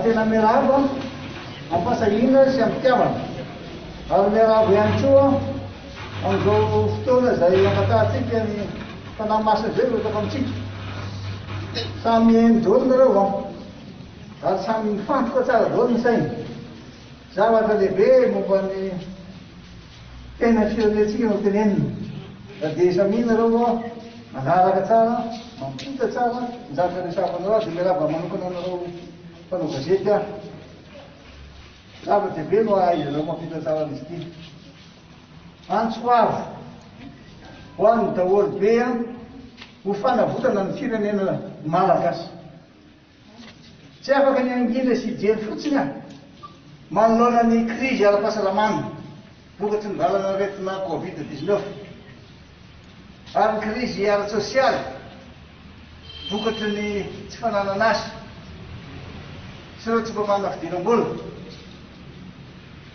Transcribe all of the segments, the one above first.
tena miarahaba ampasahina sy ampitiavana ary miarahaba ihany koa amin'izao fotoana izay ampatahantsika ny fanahy masina izay rehefa amintsika samy midolo nareo ary samy mifantoka tsara daholo ny saina zavatra lehibe momba ny tena firenentsika no tenenina da dia samy nareo manaraka tsara mampita tsara ny zavatra resafanareo dia miarahaba manokana nareo mpanao gazety ah zava-dehibe no ahaizanao mampita tsara n'izy ity antsoavo ho an'ny daholo be ho fanavotana ny firenena malagasy tsy afaka ny angina sy hijery fotsiny ah manoloana ny krizy ara-pahasalamana vokatry ny valana retina covid-19 ary ny krizy ara-tsosialy vokatry ny tsy fananana asy sy ireo tsy mba manana fidinam-bola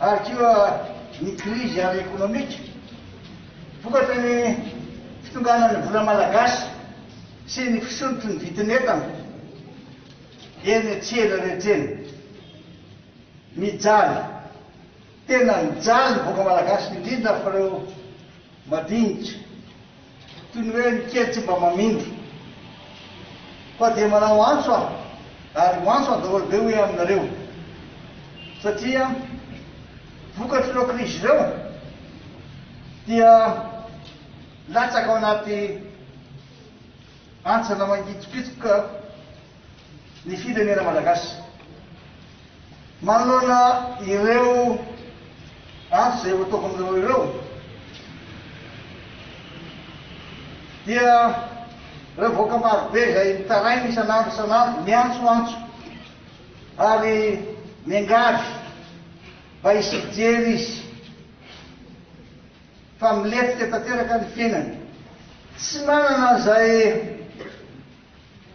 ary koa ny krizy ara-ekonomika vokatry ny fitonganany vola malagasy sy ny fisonotry ny vidin'entana eny atsela rehetreny mijaly tena mijaly boka malagasy indrindra fa reo madinitra toy ny hoe ny kely tsy mba mamindro fa dia manao antso aho ary hoantso aho daholo be hoe aminareo satria vokatry ireo krizy ireo dia latsaka ao anaty antsana mangitsopitsoka ny firenena malagasy manoloana ireo antso izay ho ataoko aminareo ireo dia reo voaka marobe izay mitarainy isan'andro isan'andro miantsoantso ary miangavy mba hisijery izy fa miletika tanteraka ny fiainany tsy manana izay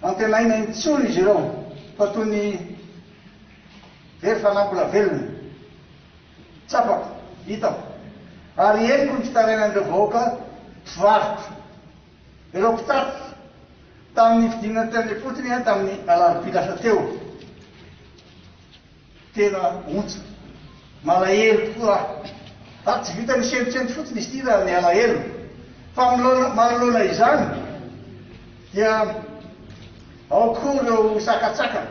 antenaina intsony izy ireo fa toy ny very fanambola velona tsapako hitako ary eniko ny fitarainan'ireo vahoaka mpivarotra ireo mpitaty tamin'ny fidinana teny fotsiny any tamin'ny alarobia teo tena ontsa malahelo tokoa ary tsy vita ny senotsenty fotsiny izy ty raha ny alahelo fa manoloana izany dia ao koa reo sakatsaka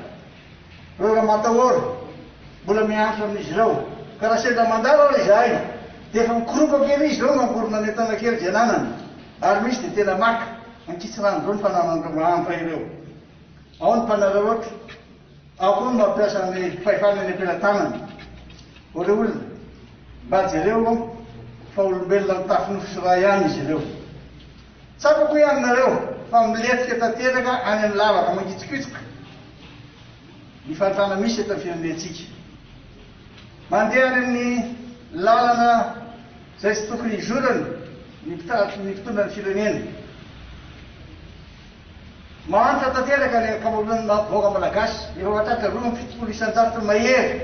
reo raha matahory mbola miantso amin'izy ireo ka raha sendra mandalo ary izahay dia efa mikoropa kely izy ireo mamborona ny entana kely zay ananany ary misy dia tena maka ankitsy rano zao ny fananandreo mahampa ireo ao ny mpanararoatra ao koa ny mampiasa ny fahefana ny ampelantanany ho reo olona mba jereo fa olombelona mitafy sy raha ihany izy ireo tsapako hoe aminareo fa miletika tanteraka any amin'ny lavaka mangitsokitsoka ny fahatrana misy eto firenentsika mandeha any amin'ny lalana izay tsy tokony hizorany ny mpitondra ny firenena mahantra tanteraka ny ankamaroan'ny vahoaka malagasy efa mahatratra 20 isan-jato mahery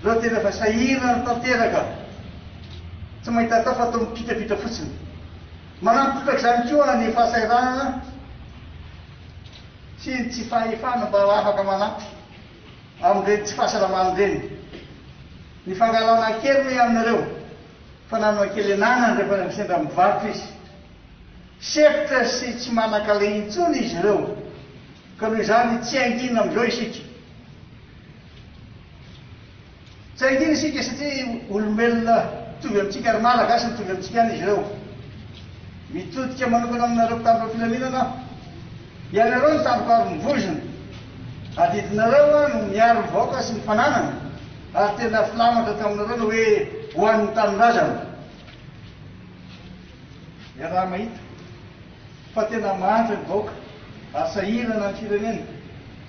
reo tena efa sahirana tanteraka tsy mahita atao fa atao mipitapita fotsiny manampitotraka izany koa ny fahasairanana sy ny tsy fahefana mba afaka manampy amin'ireny tsy fahasalamana ireny ny fangalana kely hoe aminareo fa nanao kely ananany rehefa sendra mivarotra izy sepitra sy tsy manakale intsony izy ireo ka noho izany tsy angina am'izao isika tsy angina isika satria olombelona mitovy amintsika ary malagasy mitovy amintsika any izy ireo mitodika manokana aminareo mpitandro filaminana ianareo ny tampoka ary mivozona adidinareo no miaro mivaoaka sy ny fananana ary tena filamatra taminareo no hoe hoan'ny tanindrazana raha mahita fa tena mahantra ny vahoaka ary sahirana ny firenena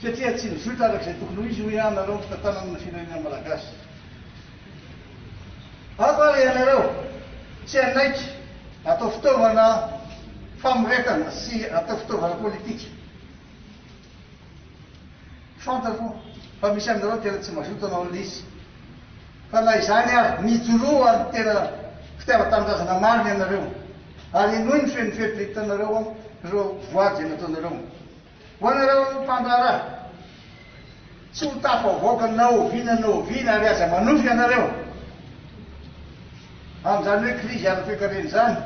satria tsy mizotra arak'izay tokony ho izy hoe anareo ny fitantanana ny firenena malagasy ako ary ianareo tsy andraiky atao fitaovana famoretana sy atao fitaovana politika fantako fa misy aminareo tena tsy mazoto anao an'izy fa na izany ary mijoroa ny tena fitiava-tanindrazana mariny ianareo ary nohy ny fenifetritanareo reo voady zay nataonareo ho anareo mpandrara tsy ho tafavoaka naoviana ary aza manofy ianareo amin'izany hoe krizy ara-toekarena zany.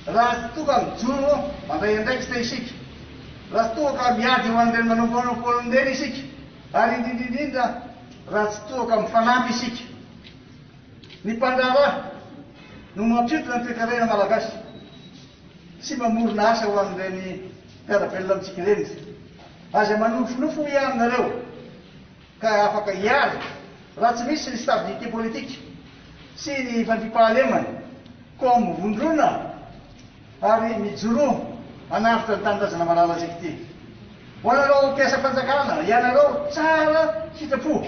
Raha toa ka mijoro mandray andraikitra isika, raha toa ka miady ho an'ireny manomponomponin'ireny isika, ary indrindrindrindra raha tsy toa ka mifanampy isika. Ny mpandraraha no mampiotona ny toekarena malagasy sy mamorona asa ho an'ireny mpiara-belona amintsika ireny. Aza manofinofo ho aminareo ka afaka hiary raha tsy misy ny stabilité politique sy ny fandriampahalemana koa mivondrona ary mijoro hanafitra ny tanindrazana malala azy ity. Ho anareo mpiasa fanjakana, ianareo tsara sitrapo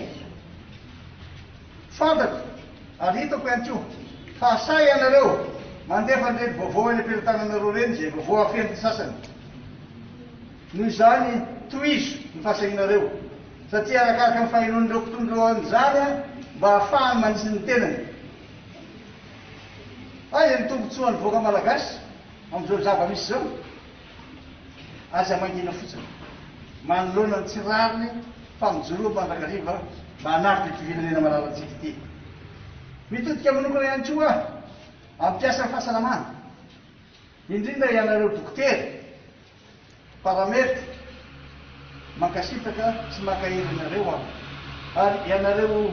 fantako ary hitako ihany koa fa say ianareo mandefa nireny vaovao eny am-pelotananareo reny zay vaovao afenty sasany. Noho izany tohizo ny fahasahinareo satria arakaraka amin'ny fahainoan'ireo mpitondro an'izany mba ahafahany manisy ny tenany. Aiza ny tombotsoan'ny voaka malagasy amin'izao zava-misy zao? Aza mangina fotsiny manoloana ny tsirariny fa mijoro mandrakariva mba hanafitra ity firenena malalantsika ity. Mitodika manokana ihany koa amin'ny mpiasa ny fahasalamana, indrindra ianareo dokotera, parametra, mankasitaka sy mankaherinareo ary ianareo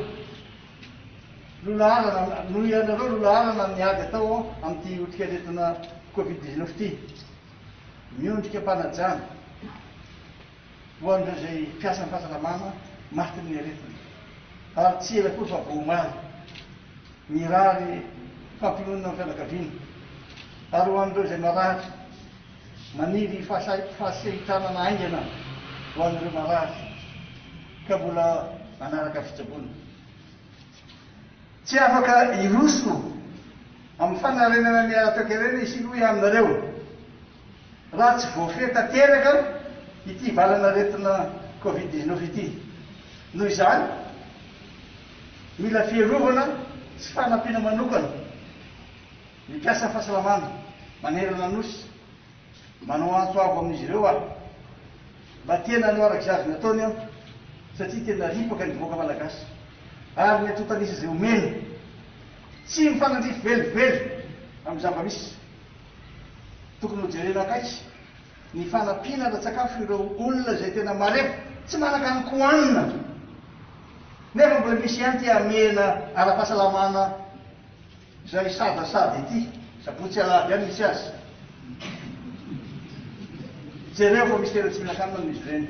lolaharana no ianareo lolaharana amin'ny ady atao amin'ity otrikaretina Covid-19 ity. Miondrika mpanajana ho an'ireo zay mpiasa ny fahasalamana maty ny aretina ary tsy ela koa fa voamaly mirary fampionana amin'ny fianakaviana ary ho an'ireo zay marary maniry fahasehitranana aingana ho an'ireo marary ka mbola manaraka fitsaboana. Tsy afaka iroso amin'ny fanarenana ny ara-toekarena isika hoe aminareo raha tsy voafehy tanteraka ity valanaretina Covid-19 ity. Noho izany mila fiarovana sy fanampiana manokana ny mpiasa fahasalamana manerana nosy manao antso avo amin'izy ireo aho mba tena no araka zazy nataony aho satria tena ripaka ny voaka malagasy ary ny atotanisa izay omena tsy mifanandrify velively amin'ny zava-misy. Tokony ho jerena akaiky ny fanampiana ra-tsakafo ireo olona zay tena marefo tsy manakany kohanina nefa mbola misy ihany ty amena ara-pahasalamana zay sadasady ity sabotsy alady ihany misy azy. Jereo fa misy tena tsy mihinan-kanina amin'izy ireny.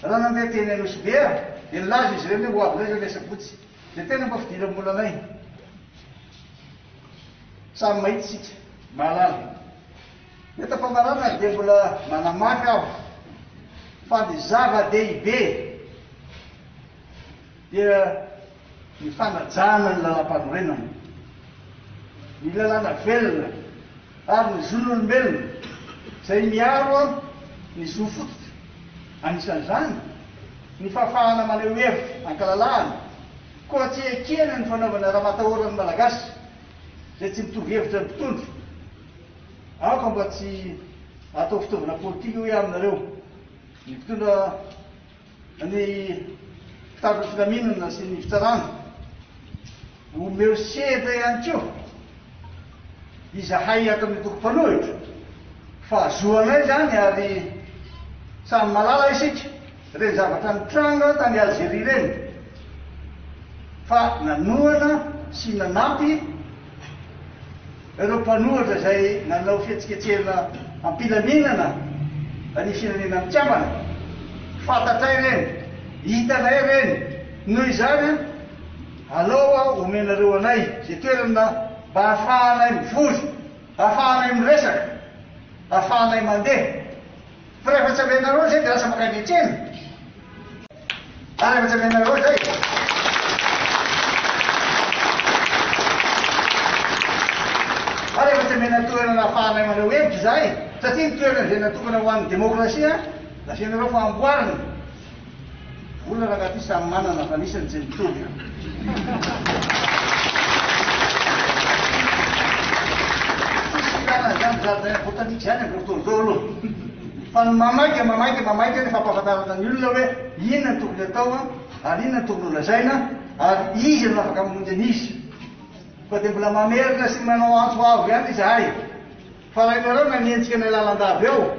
Raha nandeha teny Anosibea dia nilaza izy ireny ho avy zay le sabotsy dia tena mba fidira molanay. Samy mahita sika mahalala. Neta famarana dia mbola manamaka aho fa ny zava-dehibe dia ny fanajana ny lalam-panorenana, ny lalàna velona ary ny zon'olombelona zay miaro ny zo fototra. Anisan'izany ny fahafahana maneho hevitra ankalalahana koa tsy ekena ny fanaovana raha matahoran'ny malagasy zay tsy mitovy hevitra ny mpitondro. Aoka mba tsy atao fitaovana politika hoe aminareo ny mpitondra ny fitandro filaminana sy ny fitsarana omeo seda ihany koa izahay ato amin'ny toko-panohitra fa azoanay zany ary samy malala isika reny zavatra nitranga tany Algerie reny fa nanoana sy nanampy ireo mpanohitra zay nanao fihetsiketserana ampilaminana ny firenena mitiambana. Fantatray reny, hitanay reny. Noho izany alao omenareo anay zay toerana mba ahafahanay mivory, ahafahanay miresaka, ahafahanay mandeha. Fa rehefa tsy amenareo zay dia lasa makandritsena. Rehefa tsy amenareo zay rehefa tsy amena toerana ahafahanay manao hevitra zay satria ny toerana zay natokana ho an'ny demokrasia lasianareo fa amboarina. Olona raha ty samy manana fa nisany zay mitovy. Zany botanika zany amin'ny fotoana zao aloha fa mamaika nefa ampahafantarana ny olona hoe inona ny tokony atao ary inona ny tokony holazaina ary izy no afaka mamonjy an'izy. Fa dia mbola mamerina sy manao antso avo ihany izahay. Fa raha ianareo na mientsika ny lalandava eo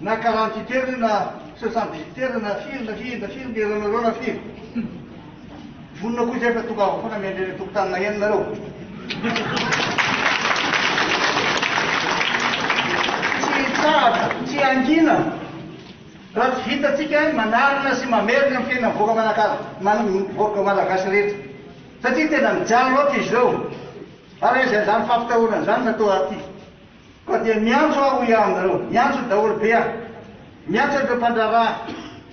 na 48 heures na 78 heures na firy dia ianareo na firy vonona koa izay fa tonga avo foana miandreny tokotanina ianareo. Tsy angina raha tsy vitatsika manarina sy mamerina amin'ny fiainana voaka malagasy rehetra satria tena mijaly loatra izy zao ary izay zany fampitahorana zany natao aty. Ka dia miantso aho hoe aminareo, miantso daholo be aho, miantso an'ireo mpandraraha,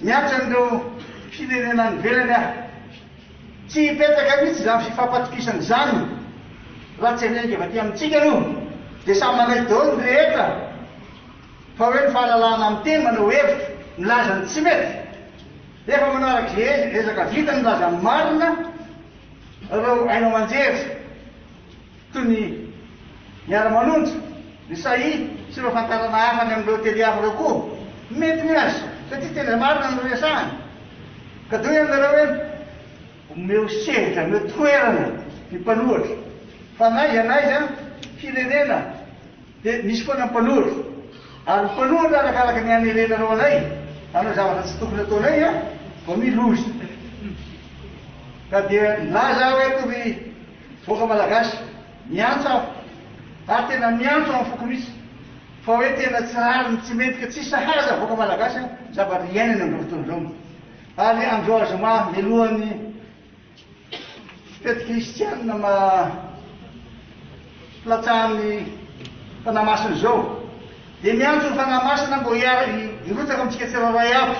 miantso an'ireo firenena nivelany aho, tsy hipetraka mihitsy zany fifampatokisana zany raha tsy haminengy avy aty amintsika no dia samy manay daholo ny rehetra. Fa hoe ny fahalalana amin'ny teny manao hevitra milaza ny tsy mety efa manaraka izay ezaka vita milaza ny marina ireo haino aman-jery toy ny miara-manonja ny sahi sy ireo fantarana hafany amin'ireo tely hafa ireo koa mety miazy satria tena marina no resahany. Ka doy aminareo hoe omeo sehitra omeo toerana ny mpanohatra fa naiza firenena dia misy foana ny mpanohatra ary mpanohatra arakaraka ny anelenareo anay anao zavatra tsy tokony ataonay vao milozy. Ka dia laza hoe toy voaka malagasy miantso aho ary tena miantso amin'ny foko misy fa hoe tena tsy rariny tsy mety ka tsy sahaza voaka malagasy zavatra iainana amin'ireo fotoana izao. Ary engagement mialohan'ny fety kristianina filatsahan'ny fanahy masina izao dia miantso ny fanahy masina mbo hirotsaka amintsika tsiraray avy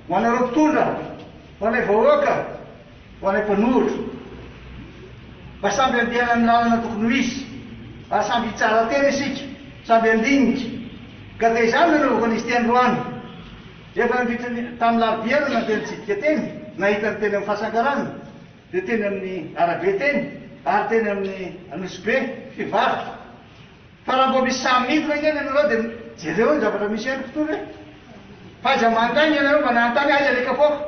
ho anareo mpitondra, ho anay vahoaka, ho anay mpanohitra mba samby andehanany lalana tokony ho izy ary samby hitsara tena isika, samby andinika. Ka dia izany nanaovako an'izy ty androany efa nandritra tamin'ny larobiana nantenitsidika teny nahita ny teny amin'ny fahasangarana dia teny amin'ny arabe teny ary teny amin'ny Anosibe fivarotra. Fa raha mbo misy samy midina ngeny ianareo dia jereo ny zavatra misy haino fotoana hoe faiza mantany ianareo mba nanontany aiza leka foaka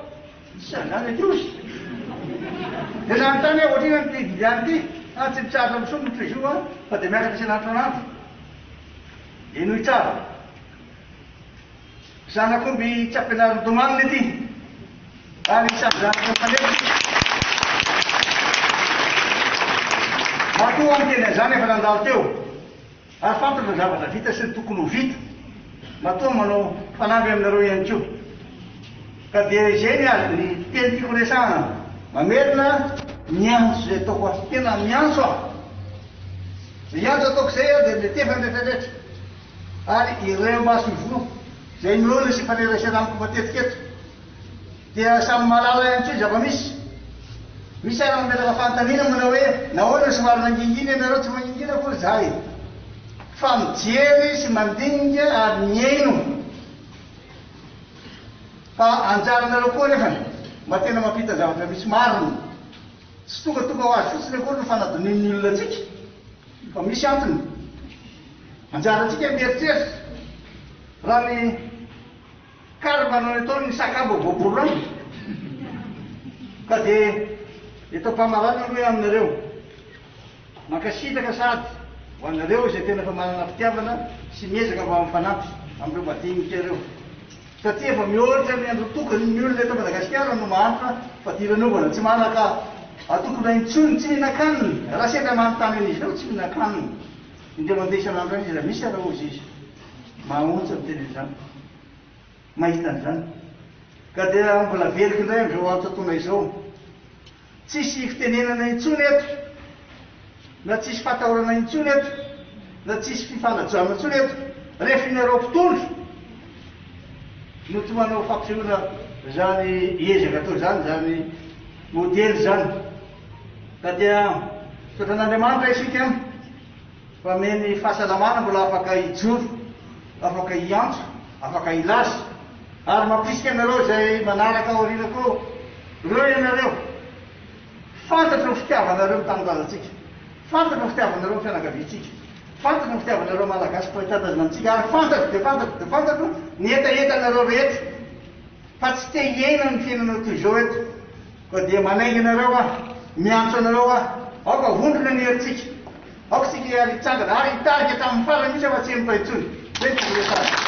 zany atiozy dia nanontany hoe ohatrina ny tiviliany ity tsy mitsaratra misomony trizo fa dia miakatra isan'andro anandro inoy tsara zanakomby tsy ampianariny domanina ity ary samy zanakompanety matoa amin'ny teny an'izany efa nandalo teo ary fantatra ny zavatra vita sy ny tokony ho vita matoa manao fanamby aminareo ihany koa. Ka dia izay ny azy ny teny tiako resahana mamerina miantso izay ataoko azy tena miantso aho zay antso ataoko izay dia metefany rehetrarehetra ary ireo maso ivo izay milona sy fanerasana amiko matetika eto dia samy malala ihany koa zava-misy misy ary mamelaka fanontaniana manao hoe nahoana somary mangingina ianareo tsy mangingina koa zahay fa mijery sy mandinika ary miaino fa anjaranareo koa nefany mba tena mampita zavatra misy marina tsy tonga ho azy fotsiny akory ny fanadoniny olona atsika fa misy antony anjarantsika mieritreritra raha ny kary manao ny ataony ny sakabo voaborany. Ka dia eto mpamarana hoe aminareo mankasitraka sady ho anareo izay tena fa manana fitiavana sy miezaka mba mifanampy amin'ireo madinika ireo satria efa mioritra ny andro tokony ny olona eto Madagasikara no mahantra fa tiranovana tsy manaka atokona intsony tsy mihinan-kaniny raha sendra manontany an'izy ireo tsy mihinan-kaniny indray mandeha isan'andro an'izy raha misy arao izy izy mahontsa ny teny izany mahita an'izany. Ka dia mbola veliko indray amin'izao antotona izao tsisy fitenenana intsony eto na tsisy fatahorana intsony eto na tsisy fifanajana intsony eto rehefa inareo mpitondro no tsy manao fampisehoana zany ezaka atao zany modely zany. Ka dia sotran'Andriamanitra isika fa meny fahasalamana mbola afaka hijoro, afaka hiantso, afaka hilaza ary mampisika anareo izay manaraka ao aoriana koa reo ianareo fantatra ny fitiavanareo ny tanindrazantsika, fantatra ny fitiavanareo ny fianakaviantsika fantatra ny fitiavanareo malagasy poetadamantsika ary fantatra ny etaetanareo rehetra fa tsy te hiaina ny fiainanao toy izao eto ko dia manaingy anareo miantso anareo aoka vondrona ny heritsika aoka sika ary hitsangana ary hitarika hatramin'ny farany misy fa tsy mipaitsony zay ny